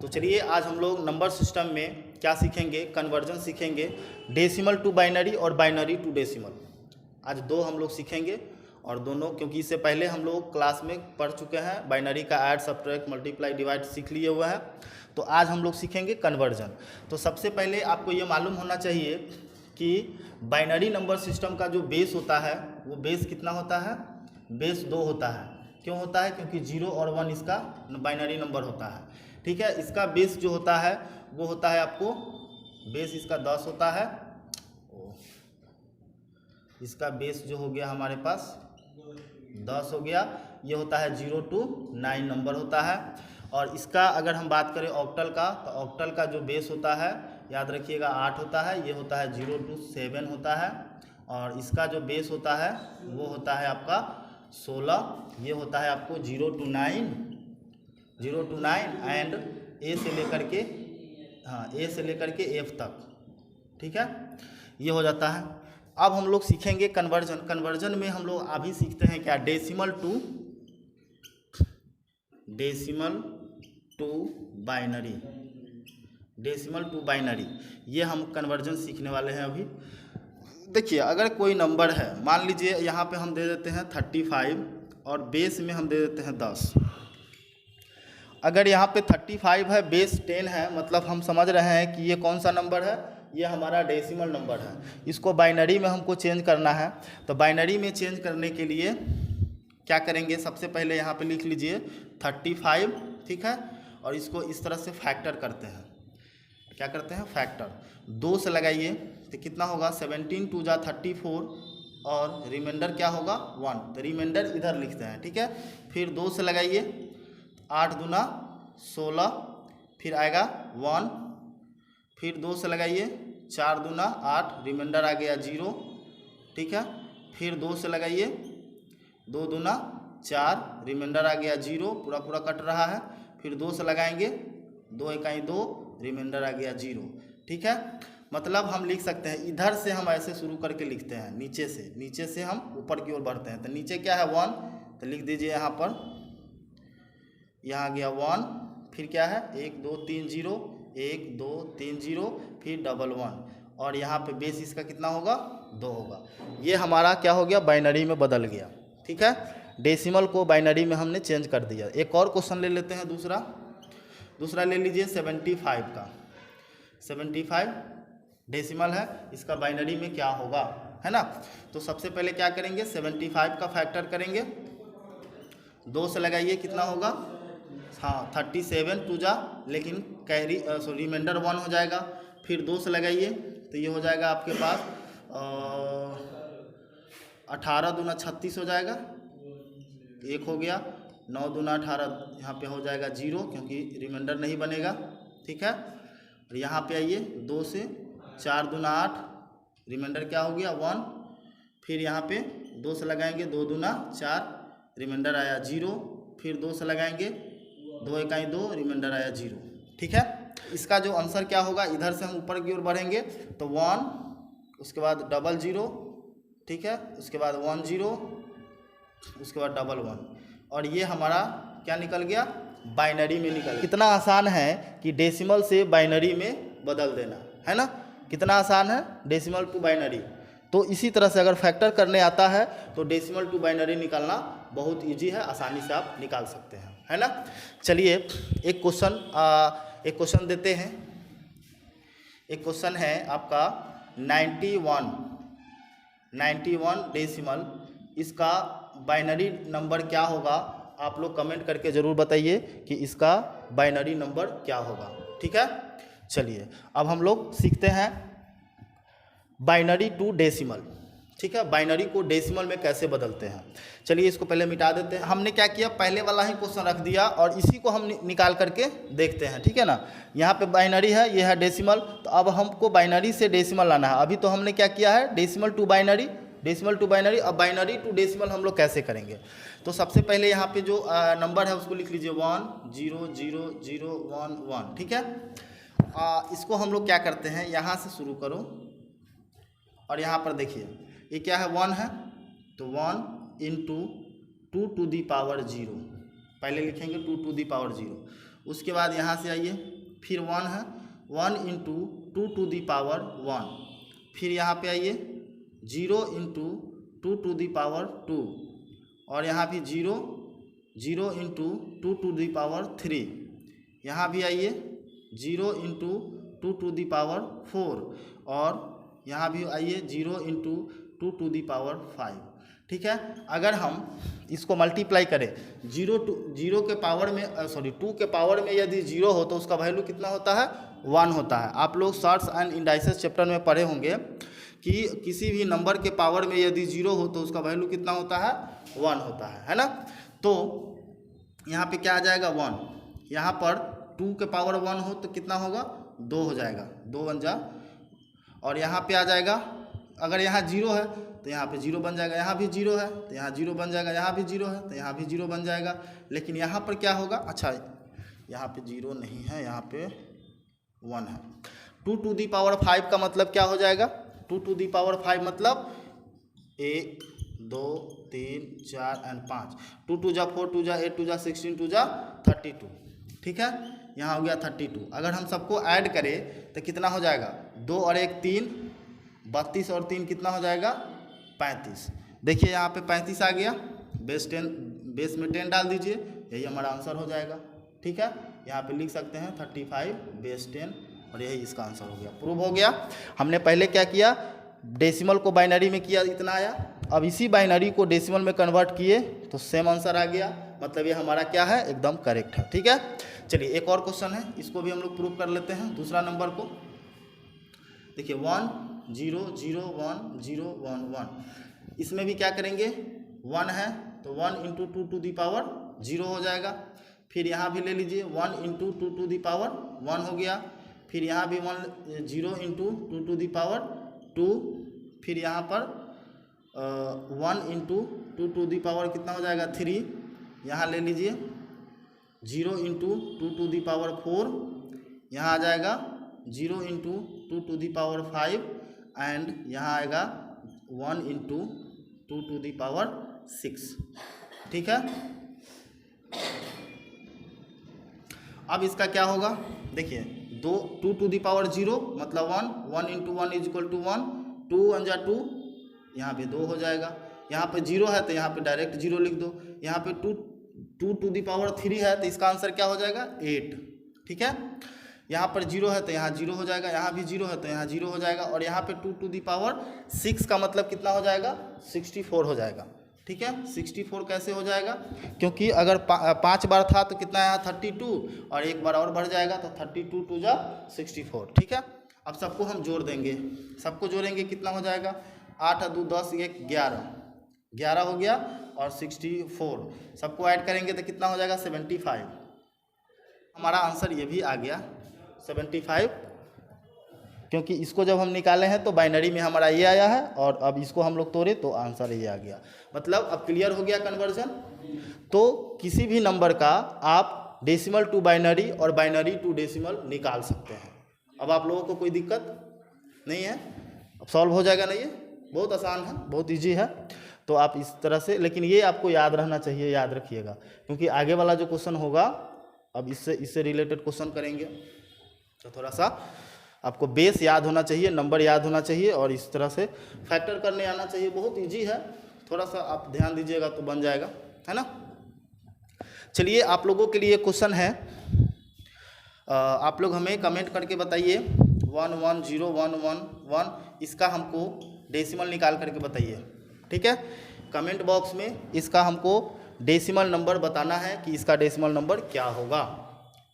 तो चलिए आज हम लोग नंबर सिस्टम में क्या सीखेंगे, कन्वर्जन सीखेंगे, डेसिमल टू बाइनरी और बाइनरी टू डेसिमल। आज दो हम लोग सीखेंगे और दोनों, क्योंकि इससे पहले हम लोग क्लास में पढ़ चुके हैं, बाइनरी का ऐड, सब्ट्रैक्ट, मल्टीप्लाई, डिवाइड सीख लिए हुआ है। तो आज हम लोग सीखेंगे कन्वर्जन। तो सबसे पहले आपको ये मालूम होना चाहिए कि बाइनरी नंबर सिस्टम का जो बेस होता है वो बेस कितना होता है, बेस 2 होता है। क्यों होता है? क्योंकि 0 और 1 इसका बाइनरी नंबर होता है। ठीक है, इसका बेस जो होता है वो होता है, आपको बेस इसका 10 होता है। इसका बेस जो हो गया हमारे पास 10 हो गया। ये होता है 0 to 9 नंबर होता है। और इसका अगर हम बात करें ऑक्टल का, तो ऑक्टल का जो बेस होता है, याद रखिएगा, 8 होता है। ये होता है 0 to 7 होता है। और इसका जो बेस होता है वो होता है आपका 16। ये होता है आपको 0 to 9 एंड ए से लेकर के, हाँ, ए से लेकर के एफ तक। ठीक है, ये हो जाता है। अब हम लोग सीखेंगे कन्वर्जन। कन्वर्जन में हम लोग अभी सीखते हैं क्या, decimal to binary, decimal to binary, ये हम कन्वर्जन सीखने वाले हैं अभी। देखिए, अगर कोई नंबर है, मान लीजिए यहाँ पे हम दे देते हैं 35 और बेस में हम दे देते हैं 10। अगर यहाँ पे 35 है, बेस 10 है, मतलब हम समझ रहे हैं कि ये कौन सा नंबर है, ये हमारा डेसिमल नंबर है। इसको बाइनरी में हमको चेंज करना है। तो बाइनरी में चेंज करने के लिए क्या करेंगे, सबसे पहले यहाँ पे लिख लीजिए 35, ठीक है, और इसको इस तरह से फैक्टर करते हैं। क्या करते हैं? फैक्टर। 2 से लगाइए तो कितना होगा, 17 2 जा 34 और रिमाइंडर क्या होगा 1। तो रिमाइंडर इधर लिखते हैं, ठीक है। फिर 2 से लगाइए, 8 दूना 16, फिर आएगा 1। फिर 2 से लगाइए, 4 दूना 8, रिमाइंडर आ गया 0, ठीक है। फिर 2 से लगाइए, 2 दूना 4, रिमाइंडर आ गया 0, पूरा पूरा कट रहा है। फिर 2 से लगाएंगे, 2 इकाई 2, रिमाइंडर आ गया 0, ठीक है। मतलब हम लिख सकते हैं, इधर से हम ऐसे शुरू करके लिखते हैं, नीचे से हम ऊपर की ओर बढ़ते हैं। तो नीचे क्या है 1, तो लिख दीजिए यहाँ पर, यहाँ गया 1, फिर क्या है 1 2 3 0, 1 2 3 0, फिर 1 1, और यहाँ पे बेस इसका कितना होगा 2 होगा। ये हमारा क्या हो गया, बाइनरी में बदल गया। ठीक है, डेसिमल को बाइनरी में हमने चेंज कर दिया। एक और क्वेश्चन ले लेते हैं, दूसरा ले लीजिए 75 का। 75 डेसिमल है, इसका बाइनरी में क्या होगा, है ना। तो सबसे पहले क्या करेंगे, 75 का फैक्टर करेंगे। 2 से लगाइए, कितना होगा, हाँ 37 2 जा, लेकिन कैरी रिमाइंडर 1 हो जाएगा। फिर 2 से लगाइए तो ये हो जाएगा आपके पास 18 दूना 36 हो जाएगा, 1 हो गया। 9 दूना 18, यहाँ पे हो जाएगा 0, क्योंकि रिमाइंडर नहीं बनेगा, ठीक है। और यहाँ पे आइए, 2 से 4 दूना 8, रिमाइंडर क्या हो गया 1। फिर यहाँ पे 2 से लगाएंगे, 2 दूना 4, रिमाइंडर आया 0। फिर 2 से लगाएंगे, 2 इकाई 2, रिमाइंडर आया 0, ठीक है। इसका जो आंसर क्या होगा, इधर से हम ऊपर की ओर बढ़ेंगे तो 1, उसके बाद 00, ठीक है, उसके बाद 10, उसके बाद 11, और ये हमारा क्या निकल गया, बाइनरी में निकल गया। कितना आसान है कि डेसिमल से बाइनरी में बदल देना, है ना। कितना आसान है डेसिमल टू बाइनरी। तो इसी तरह से अगर फैक्टर करने आता है तो डेसिमल टू बाइनरी निकालना बहुत इजी है, आसानी से आप निकाल सकते हैं, है ना। चलिए एक क्वेश्चन देते हैं। एक क्वेश्चन है आपका 91 डेसिमल, इसका बाइनरी नंबर क्या होगा। आप लोग कमेंट करके ज़रूर बताइए कि इसका बाइनरी नंबर क्या होगा, ठीक है। चलिए अब हम लोग सीखते हैं बाइनरी टू डेसिमल, ठीक है। बाइनरी को डेसिमल में कैसे बदलते हैं। चलिए इसको पहले मिटा देते हैं। हमने क्या किया, पहले वाला ही क्वेश्चन रख दिया और इसी को हम निकाल करके देखते हैं, ठीक है ना। यहाँ पे बाइनरी है, ये है डेसिमल, तो अब हमको बाइनरी से डेसिमल लाना है। अभी तो हमने क्या किया है, डेसिमल टू बाइनरी, अब बाइनरी टू डेसिमल हम लोग कैसे करेंगे। तो सबसे पहले यहाँ पे जो नंबर है उसको लिख लीजिए 1 0 0 0 1 1, ठीक है। इसको हम लोग क्या करते हैं, यहाँ से शुरू करो और यहाँ पर देखिए ये क्या है 1 है, तो 1 इंटू 2 to the power 0, पहले लिखेंगे 2 to the power 0, उसके बाद यहाँ से आइए, फिर 1 है, 1 इंटू 2 टू दी पावर 1, फिर यहाँ पे आइए 0 इंटू 2 टू दी पावर 2, और यहाँ भी 0 इंटू 2 टू दी पावर 3, यहाँ भी आइए 0 इंटू 2 टू दी पावर 4, और यहाँ भी आइए 0 इंटू 2 टू दी पावर 5। ठीक है, अगर हम इसको मल्टीप्लाई करें 0 के पावर में 2 के पावर में यदि 0 हो तो उसका वैल्यू कितना होता है, 1 होता है। आप लोग शॉर्ट्स एंड इंडाइसेस चैप्टर में पढ़े होंगे कि किसी भी नंबर के पावर में यदि 0 हो तो उसका वैल्यू कितना होता है, 1 होता है ना। तो यहाँ पे क्या आ जाएगा, 1। यहाँ पर 2 के पावर 1 हो तो कितना होगा, 2 हो जाएगा, 2 बन जा, और यहाँ पे आ जाएगा, अगर यहाँ 0 है तो यहाँ पे 0 बन जाएगा, यहाँ भी 0 है तो यहाँ 0 बन जाएगा, यहाँ भी 0 है तो यहाँ भी 0 बन जाएगा। लेकिन यहाँ पर क्या होगा, अच्छा यहाँ पे 0 नहीं है, यहाँ पे 1 है। 2 टू दी पावर 5 का मतलब क्या हो जाएगा, 2 टू दी पावर 5 मतलब 1 2 3 4 एंड 5, 2 टू जा 4, 2 जा 8, 2 जा 16, 2 जा 32। ठीक है, यहाँ हो गया 32। अगर हम सबको ऐड करें तो कितना हो जाएगा, 2 और 1 3, 32 और 3 कितना हो जाएगा, 35। देखिए यहाँ पे 35 आ गया, बेस में 10 डाल दीजिए, यही हमारा आंसर हो जाएगा। ठीक है, यहाँ पे लिख सकते हैं 35 बेस 10, और यही इसका आंसर हो गया, प्रूव हो गया। हमने पहले क्या किया, डेसिमल को बाइनरी में किया, इतना आया। अब इसी बाइनरी को डेसिमल में कन्वर्ट किए तो सेम आंसर आ गया, मतलब ये हमारा क्या है, एकदम करेक्ट है। ठीक है, चलिए एक और क्वेश्चन है, इसको भी हम लोग प्रूव कर लेते हैं। दूसरा नंबर को देखिए 1 0 0 1 0 1 1, इसमें भी क्या करेंगे, 1 है तो 1 इंटू 2 टू दी पावर 0 हो जाएगा। फिर यहाँ भी ले लीजिए 1 इंटू 2 टू दी पावर 1 हो गया। फिर यहाँ भी 0 इंटू 2 टू दी पावर 2, फिर यहाँ पर 1 इंटू 2 टू दी पावर कितना हो जाएगा, 3। यहाँ ले लीजिए 0 इंटू 2 टू दी पावर 4, यहाँ आ जाएगा 0 into 2 to the power 5, and यहाँ आएगा 1 इंटू 2 टू दी पावर 6। ठीक है, अब इसका क्या होगा, देखिए 2 टू दी पावर 0 मतलब 1 इंटू 1 इज इक्वल टू 1, 2 1 जा 2, यहाँ पे 2 हो जाएगा। यहाँ पे 0 है तो यहाँ पे डायरेक्ट 0 लिख दो। यहाँ पे 2 टू दी पावर 3 है तो इसका आंसर क्या हो जाएगा, 8। ठीक है, यहाँ पर 0 है तो यहाँ 0 हो जाएगा, यहाँ भी 0 है तो यहाँ 0 हो जाएगा, और यहाँ पे 2 टू दी पावर 6 का मतलब कितना हो जाएगा, 64 हो जाएगा। ठीक है, 64 कैसे हो जाएगा, क्योंकि अगर 5 बार था तो कितना है, 32, और एक बार और बढ़ जाएगा तो 32 टू जा 64। ठीक है, अब सबको हम जोड़ देंगे, सबको जोड़ेंगे कितना हो जाएगा, 8 2 10 1 11 हो गया, और 64 सबको ऐड करेंगे तो कितना हो जाएगा, 75। हमारा आंसर ये भी आ गया 75, क्योंकि इसको जब हम निकाले हैं तो बाइनरी में हमारा ये आया है, और अब इसको हम लोग तोड़े तो आंसर ये आ गया। मतलब अब क्लियर हो गया कन्वर्जन। तो किसी भी नंबर का आप डेसिमल टू बाइनरी और बाइनरी टू डेसिमल निकाल सकते हैं। अब आप लोगों को कोई दिक्कत नहीं है, अब सॉल्व हो जाएगा ना, ये बहुत आसान है, बहुत ईजी है। तो आप इस तरह से, लेकिन ये आपको याद रहना चाहिए, याद रखिएगा, क्योंकि आगे वाला जो क्वेश्चन होगा अब इससे रिलेटेड क्वेश्चन करेंगे, तो थोड़ा सा आपको बेस याद होना चाहिए, नंबर याद होना चाहिए, और इस तरह से फैक्टर करने आना चाहिए। बहुत इजी है, थोड़ा सा आप ध्यान दीजिएगा तो बन जाएगा, है ना। चलिए आप लोगों के लिए क्वेश्चन है, आप लोग हमें कमेंट करके बताइए 1 1 0 1 1 1, इसका हमको डेसिमल निकाल करके बताइए। ठीक है, कमेंट बॉक्स में इसका हमको डेसिमल नंबर बताना है कि इसका डेसिमल नंबर क्या होगा।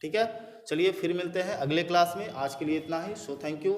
ठीक है, चलिए फिर मिलते हैं अगले क्लास में। आज के लिए इतना ही, सो थैंक यू।